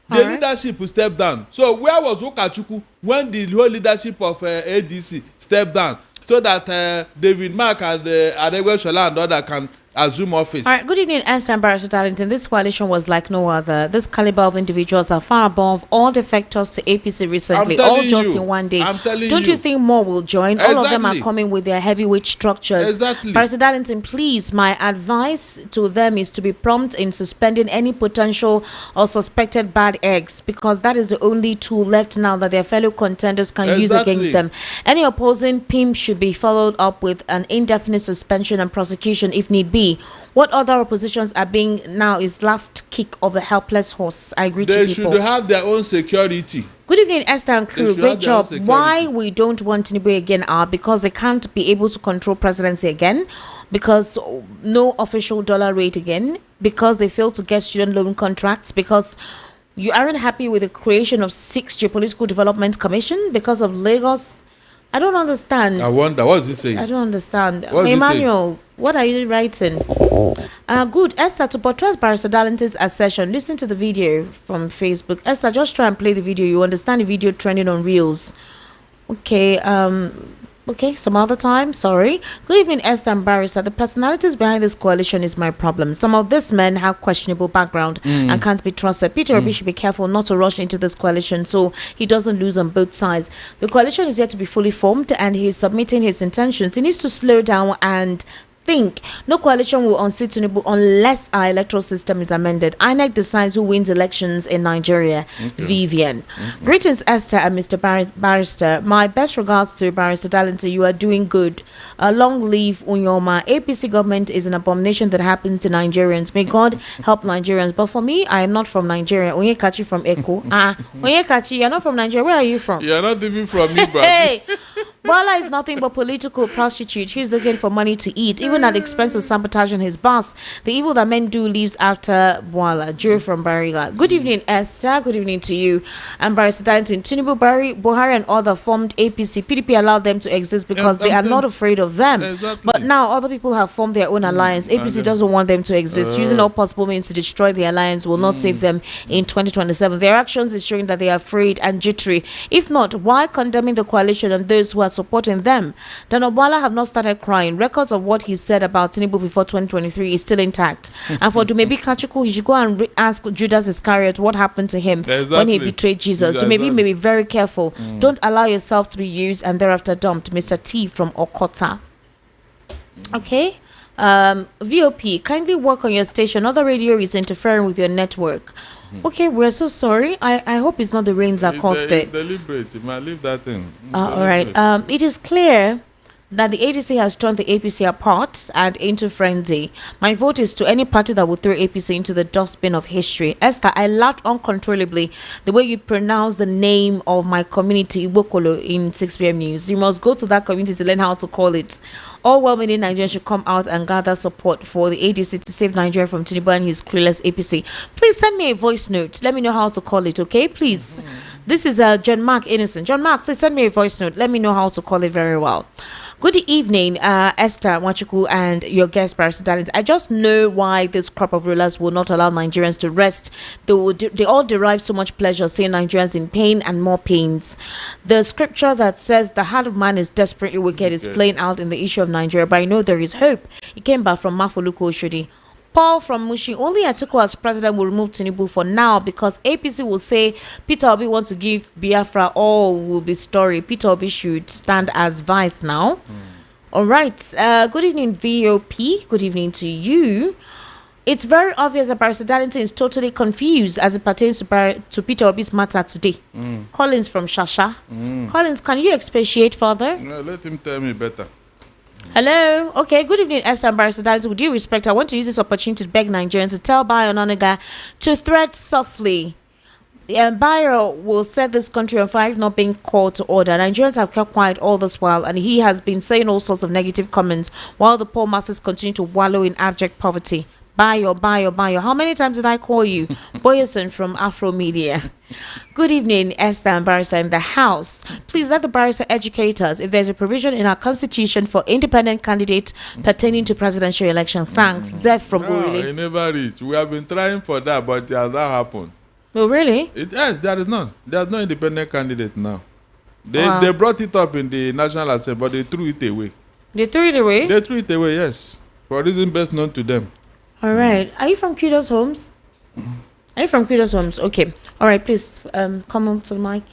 The leadership will step down. So where was Okachuku when the whole leadership of ADC stepped down so that David Mark and Adegweshola and other can assume office? All right, good evening, Esther and Barrister Darlington. This coalition was like no other. This caliber of individuals are far above all defectors to APC recently, all just in one day. Don't you think more will join? All of them are coming with their heavyweight structures. Exactly. Barrister Darlington, please, my advice to them is to be prompt in suspending any potential or suspected bad eggs, because that is the only tool left now that their fellow contenders can use against them. Any opposing pimp should be followed up with an indefinite suspension and prosecution if need be. What other oppositions are being now is last kick of a helpless horse. I agree to people. They should have their own security. Good evening, Esther and crew. Great job. Why we don't want Tinubu again are because they can't be able to control presidency again, because no official dollar rate again, because they failed to get student loan contracts, because you aren't happy with the creation of 6 geopolitical development commission because of Lagos. I don't understand. I wonder, what is he saying? I don't understand. Emmanuel, what are you writing? Good. Esther, to buttress Barrister Darlington's assertion, listen to the video from Facebook. Esther, just try and play the video. You understand the video trending on Reels. Okay, okay, some other time, sorry. Good evening, Esther and Barrister. The personalities behind this coalition is my problem. Some of these men have questionable background and can't be trusted. Peter Obi should be careful not to rush into this coalition so he doesn't lose on both sides. The coalition is yet to be fully formed and he is submitting his intentions. He needs to slow down and think. No coalition will unseat Tinubu unless our electoral system is amended. INEC decides who wins elections in Nigeria. Vivian. Greetings, Esther and Mr. Barrister. My best regards to Barrister Darlington. You are doing good. Long live Unyoma. APC government is an abomination that happens to Nigerians. May God help Nigerians. But for me, I am not from Nigeria. Onyekachi from Eko. Onyekachi, you're not from Nigeria. Where are you from? You're not even from me, bro. Hey! Bola is nothing but political prostitute. He's looking for money to eat, even at the expense of sabotaging his boss. The evil that men do leaves after Bola. Joe from Bariga. Good evening, Esther. Good evening to you. And Barrister Darlington. Tinubu, Buhari and other formed APC. PDP allowed them to exist because they are not afraid of them. Exactly. But now other people have formed their own alliance. APC doesn't want them to exist. Using all possible means to destroy the alliance will not save them in 2027. Their actions is showing that they are afraid and jittery. If not, why condemning the coalition and those who are supporting them? Dan Obala have not started crying. Records of what he said about Tinubu before 2023 is still intact. And for Dumebi Kachiko, he should go and ask Judas Iscariot what happened to him when he betrayed Jesus. Dumebi may be very careful. Don't allow yourself to be used and thereafter dumped. Mr. T from Okota. Okay. VOP, kindly work on your station. Other radio is interfering with your network. Okay, we're so sorry. I hope it's not the rains that caused it. Deliberate. You might leave that thing. All right. It is clear that the ADC has torn the APC apart and into frenzy. My vote is to any party that will throw APC into the dustbin of history. Esther, I laughed uncontrollably the way you pronounce the name of my community, Ibokolo, in 6 p.m. news. You must go to that community to learn how to call it. All well-meaning Nigerians should come out and gather support for the ADC to save Nigeria from Tinubu and his clueless APC. Please send me a voice note. Let me know how to call it, okay? Please. This is John Mark Innocent. John Mark, please send me a voice note. Let me know how to call it very well. Good evening, Esther Wachuku and your guest, Barrister Darlington. I just know why this crop of rulers will not allow Nigerians to rest. They all derive so much pleasure seeing Nigerians in pain and more pains. The scripture that says the heart of man is desperately wicked is playing out in the issue of Nigeria, but I know there is hope. It came back from Mafoluku Oshodi. Paul from Mushi, only Atiku as president will remove Tinubu for now because APC will say Peter Obi wants to give Biafra all will be story. Peter Obi should stand as vice now. All right. Good evening, VOP. Good evening to you. It's very obvious that Barrister Darlington is totally confused as it pertains to Peter Obi's matter today. Collins from Shasha. Collins, can you expatiate further? No, let him tell me better. Hello. Okay. Good evening, Esther and Barrister Darlington. With due respect, I want to use this opportunity to beg Nigerians to tell Bayo Onanuga to tread softly. Bayo will set this country on fire if not being called to order. Nigerians have kept quiet all this while, and he has been saying all sorts of negative comments while the poor masses continue to wallow in abject poverty. Bayo. How many times did I call you? Boyerson from Afro Media. Good evening, Esther and Barrister in the house. Please let the barrister educate us if there's a provision in our constitution for independent candidates pertaining to presidential election. Thanks. Zeph from No, Buruli. it never reached. We have been trying for that, but it has not happened. Oh, really? Yes, there is none. There's no independent candidate now. They brought it up in the National Assembly, but they threw it away. They threw it away? They threw it away, yes. For a reason best known to them. All right. Are you from Kudos Homes? Are you from Kudos Homes? Okay. All right, please come on to the mic.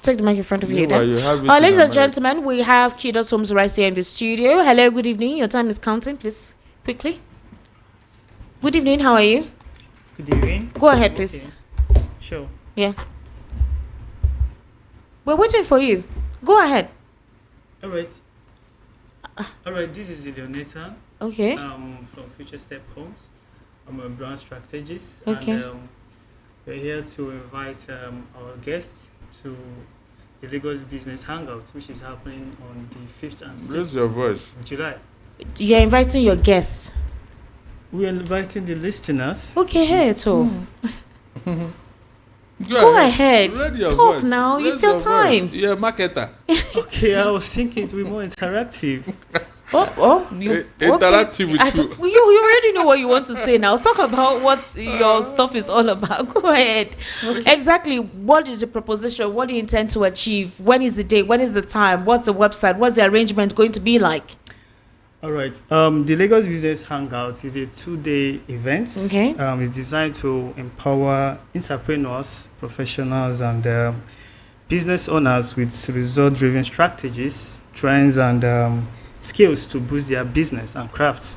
Take the mic in front of you. Ladies and gentlemen, we have Kudos Homes right here in the studio. Hello, good evening. Your time is counting, please. Quickly. Good evening. How are you? Good evening. Go ahead, please. Okay. Sure. Yeah. We're waiting for you. Go ahead. All right. This is Leoneta. Okay. From Future Step Homes. I'm a brand strategist. Okay. And we're here to invite our guests to the Lagos Business Hangout, which is happening on the 5th and 6th Raise your voice. of July. You're inviting your guests. We are inviting the listeners. Okay, here too. Go ahead. Talk voice. now. Raise It's your voice. time. You're a marketer. Okay, I was thinking it would be more interactive. Interactive with you. You already know what you want to say now. Talk about what your stuff is all about. Go ahead. Okay. Exactly. What is the proposition? What do you intend to achieve? When is the day? When is the time? What's the website? What's the arrangement going to be like? All right. The Lagos Business Hangout is a 2-day event. Okay. It's designed to empower entrepreneurs, professionals, and business owners with result-driven strategies, trends, and skills to boost their business and crafts.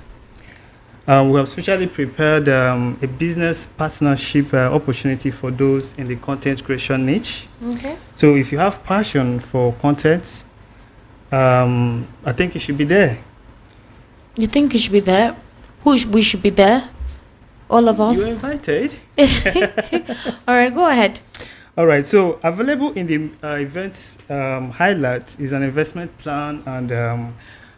We have specially prepared a business partnership opportunity for those in the content creation niche. Okay. So if you have passion for content, I think you should be there. You think you should be there? We should be there? All of us? You're invited. All right, go ahead. All right, so available in the event highlight is an investment plan and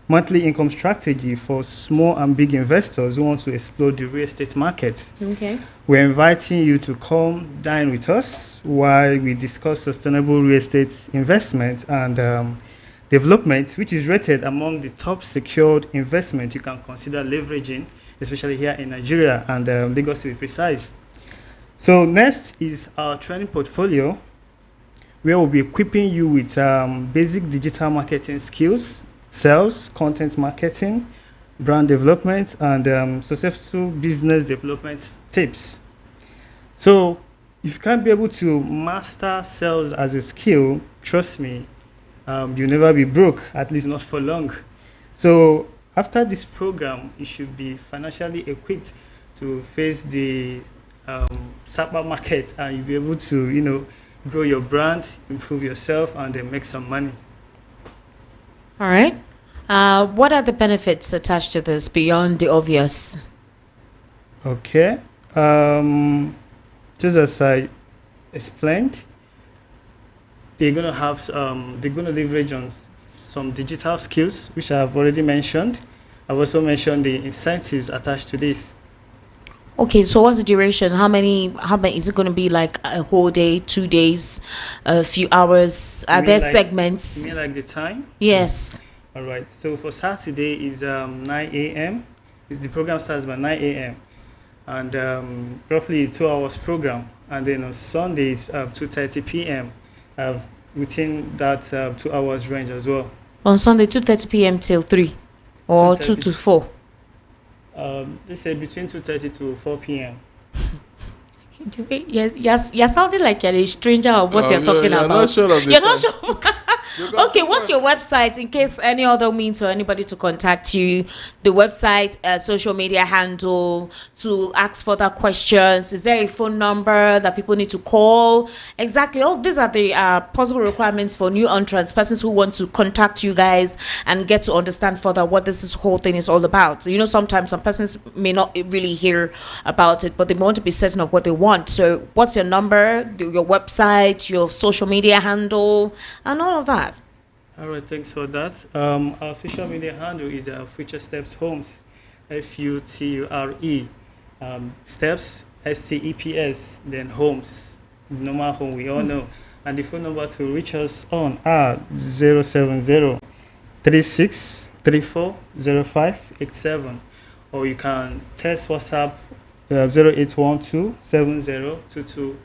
monthly income strategy for small and big investors who want to explore the real estate market. Okay. We're inviting you to come dine with us while we discuss sustainable real estate investment and development, which is rated among the top secured investment you can consider leveraging, especially here in Nigeria and Lagos to be precise. So next is our training portfolio, where we'll be equipping you with basic digital marketing skills, sales, content marketing, brand development, and successful business development tips. So if you can't be able to master sales as a skill, trust me, you'll never be broke, at least not for long. So after this program, you should be financially equipped to face the SAPA market, and you'll be able to, grow your brand, improve yourself, and then make some money. All right. What are the benefits attached to this beyond the obvious? Okay. Just as I explained, they're going to leverage on some digital skills, which I have already mentioned. I've also mentioned the incentives attached to this. Okay, so what's the duration? How many is it going to be, like a whole day, 2 days, a few hours? Are there segments? You mean like the time? Yes. All right. So for Saturday is 9 a.m. The program starts by 9 a.m. and roughly 2 hours program. And then on Sunday is 2:30 p.m. Within that 2 hours range as well. On Sunday, 2:30 p.m. till 3 or 2 to 4? Let's say between 2:30 to 4 p.m. Yes, you're sounding like you're a stranger of what you're talking about. Not sure of you're not sure. Okay, what's your website in case any other means for anybody to contact you? The website, social media handle to ask further questions. Is there a phone number that people need to call? Exactly. All these are the possible requirements for new entrants, persons who want to contact you guys and get to understand further what this whole thing is all about. So, sometimes some persons may not really hear about it, but they want to be certain of what they want. So, what's your number, your website, your social media handle, and all of that? All right, thanks for that. Our social media handle is Future Steps Homes, FUTURE, Steps, STEPS, then Homes, normal home, we all know. And the phone number to reach us on are 070 36 34 0587, or you can text WhatsApp 0812 7022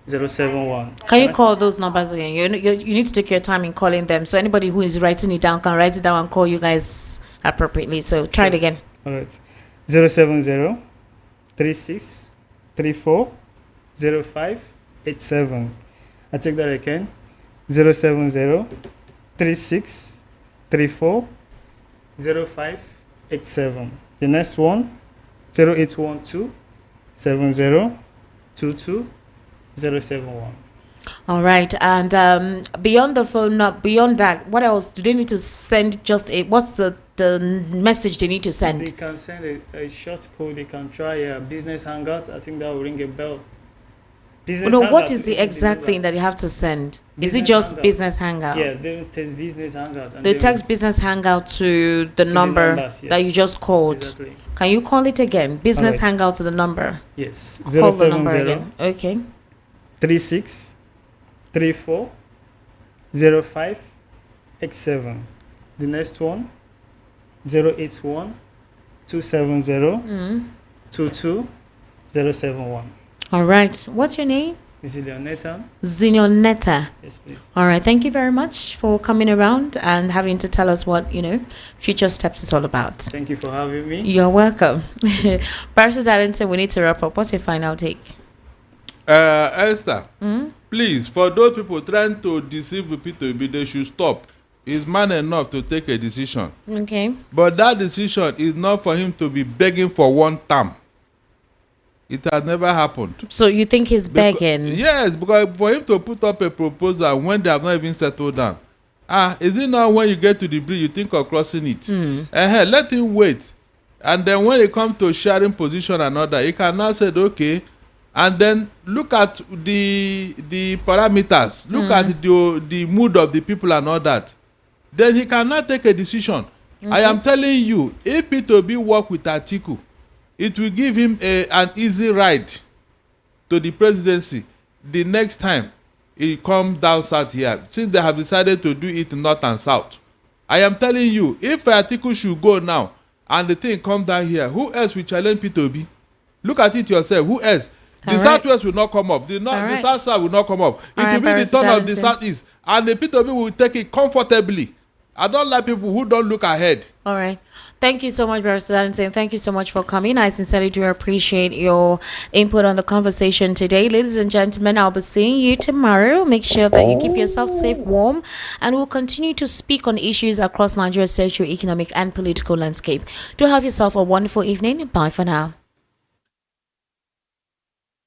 071. Can you call those numbers again? You need to take your time in calling them. So anybody who is writing it down can write it down and call you guys appropriately. So try it again. All right. 070 36 34 0587. I take that again. 070 36 34 0587. The next one, 0812 7022 071. All right, and beyond the phone, beyond that, what else do they need to send? What's the message they need to send? They can send a short code. They can try business hangouts. I think that will ring a bell. What is the exact thing that you have to send? Is it just business hangout? Yeah, they text business hangout. They text business hangout to the number that you just called. Exactly. Can you call it again? Business hangout to the number. Yes. Call the number again. Okay. 36 34 0587. The next one, 081 270 22071. All right. What's your name? Zinionetta. Zinionetta. Yes, please. All right. Thank you very much for coming around and having to tell us what, Future Steps is all about. Thank you for having me. You're welcome. Barrister Darlington, we need to wrap up. What's your final take? Esther, please, for those people trying to deceive the people, they should stop. He's man enough to take a decision. Okay. But that decision is not for him to be begging for one term. It has never happened. So you think he's begging? Yes, because for him to put up a proposal when they have not even settled down. Is it not when you get to the bridge you think of crossing it? Let him wait. And then when it comes to sharing position and all that, he can now say, okay, and then look at the parameters, look at the mood of the people and all that. Then he cannot take a decision. I am telling you, if P2B work with Atiku, it will give him an easy ride to the presidency the next time he come down south here, since they have decided to do it north and south. I am telling you, if Atiku should go now and the thing come down here, who else will challenge P2B? Look at it yourself. Who else? The southwest will not come up. The south side will not come up. It will be the turn of the southeast, and the P2B will take it comfortably. I don't like people who don't look ahead. All right. Thank you so much, Barrister Darlington. Thank you so much for coming. I sincerely do appreciate your input on the conversation today. Ladies and gentlemen, I'll be seeing you tomorrow. Make sure that you keep yourself safe, warm, and we'll continue to speak on issues across Nigeria's socio-economic and political landscape. Do have yourself a wonderful evening. Bye for now.